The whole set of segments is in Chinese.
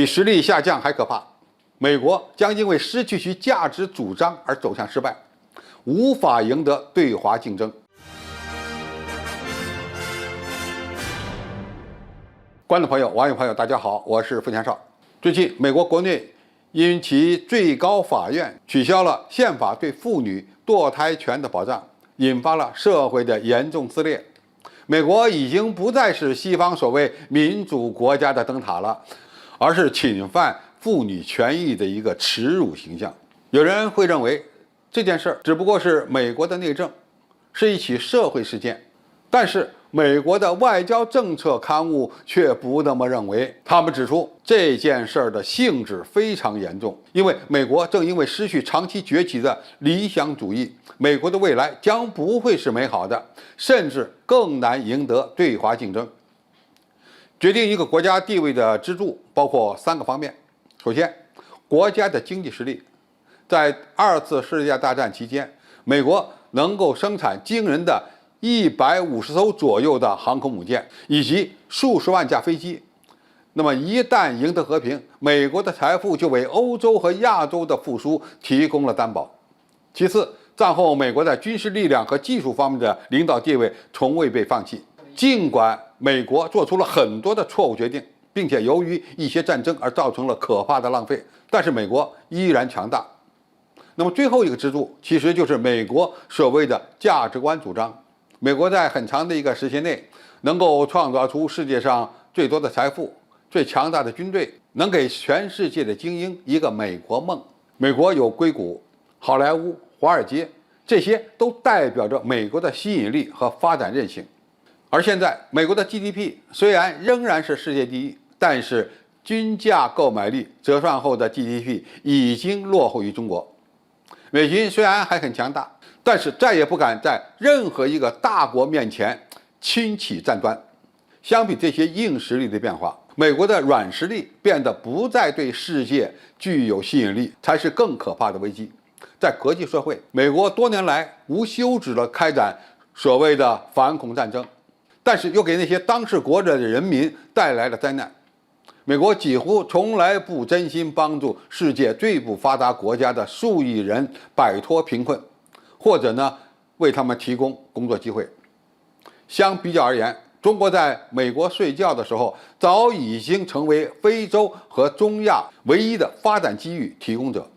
比实力下降还可怕。美国将因为失去其价值主张而走向失败，无法赢得对华竞争。观众朋友、网友朋友，大家好，我是付强少。最近，美国国内因其最高法院取消了宪法对妇女堕胎权的保障，引发了社会的严重撕裂。美国已经不再是西方所谓民主国家的灯塔了，而是侵犯妇女权益的一个耻辱形象。有人会认为这件事儿只不过是美国的内政，是一起社会事件，但是美国的外交政策刊物却不那么认为。他们指出，这件事儿的性质非常严重，因为美国正因为失去长期崛起的理想主义，美国的未来将不会是美好的，甚至更难赢得对华竞争。决定一个国家地位的支柱包括3个方面。首先，国家的经济实力。在2次世界大战期间，美国能够生产惊人的150艘左右的航空母舰，以及数十万架飞机。那么一旦赢得和平，美国的财富就为欧洲和亚洲的复苏提供了担保。其次，战后美国在军事力量和技术方面的领导地位从未被放弃。尽管美国做出了很多的错误决定，并且由于一些战争而造成了可怕的浪费，但是美国依然强大。那么最后一个支柱其实就是美国所谓的价值观主张。美国在很长的一个时期内能够创造出世界上最多的财富、最强大的军队，能给全世界的精英一个美国梦。美国有硅谷、好莱坞、华尔街，这些都代表着美国的吸引力和发展韧性。而现在，美国的 GDP 虽然仍然是世界第一，但是均价购买力折算后的 GDP 已经落后于中国。美军虽然还很强大，但是再也不敢在任何一个大国面前轻启战端。相比这些硬实力的变化，美国的软实力变得不再对世界具有吸引力，才是更可怕的危机。在国际社会，美国多年来无休止地开展所谓的反恐战争，但是又给那些当事国的人民带来了灾难。美国几乎从来不真心帮助世界最不发达国家的数亿人摆脱贫困，或者呢为他们提供工作机会。相比较而言，中国在美国睡觉的时候，早已经成为非洲和中亚唯一的发展机遇提供者。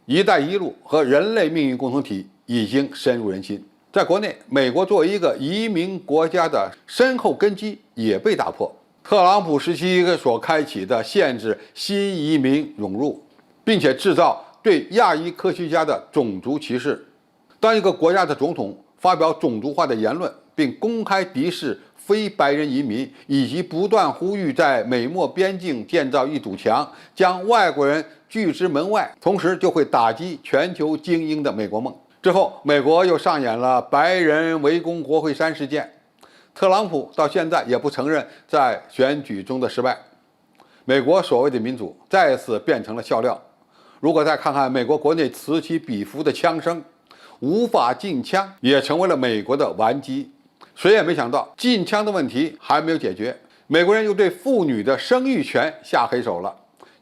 一带一路和人类命运共同体已经深入人心。在国内，美国作为一个移民国家的深厚根基也被打破。特朗普时期所开启的限制新移民涌入，并且制造对亚裔科学家的种族歧视。当一个国家的总统发表种族化的言论，并公开敌视非白人移民，以及不断呼吁在美墨边境建造一堵墙，将外国人拒之门外，同时就会打击全球精英的美国梦。之后，美国又上演了白人围攻国会山事件。特朗普到现在也不承认在选举中的失败。美国所谓的民主再次变成了笑料。如果再看看美国国内此起彼伏的枪声，无法禁枪也成为了美国的顽疾。谁也没想到，禁枪的问题还没有解决，美国人又对妇女的生育权下黑手了。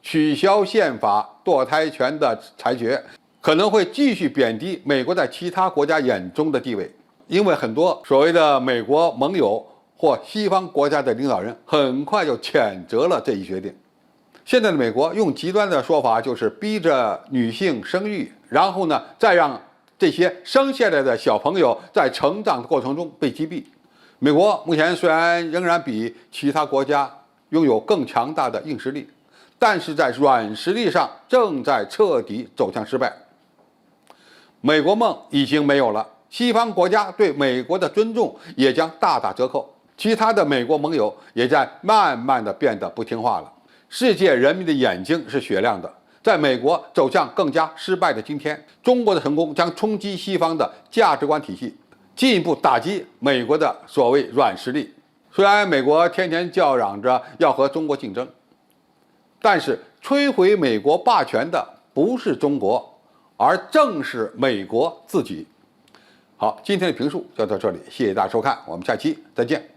取消宪法堕胎权的裁决可能会继续贬低美国在其他国家眼中的地位。因为很多所谓的美国盟友或西方国家的领导人很快就谴责了这一决定。现在的美国用极端的说法就是逼着女性生育，然后呢再让这些生下来的小朋友在成长的过程中被击毙。美国目前虽然仍然比其他国家拥有更强大的硬实力，但是在软实力上正在彻底走向失败。美国梦已经没有了，西方国家对美国的尊重也将大打折扣，其他的美国盟友也在慢慢的变得不听话了。世界人民的眼睛是雪亮的，在美国走向更加失败的今天，中国的成功将冲击西方的价值观体系，进一步打击美国的所谓软实力。虽然美国天天叫嚷着要和中国竞争，但是摧毁美国霸权的不是中国，而正是美国自己。好，今天的评述就到这里，谢谢大家收看，我们下期再见。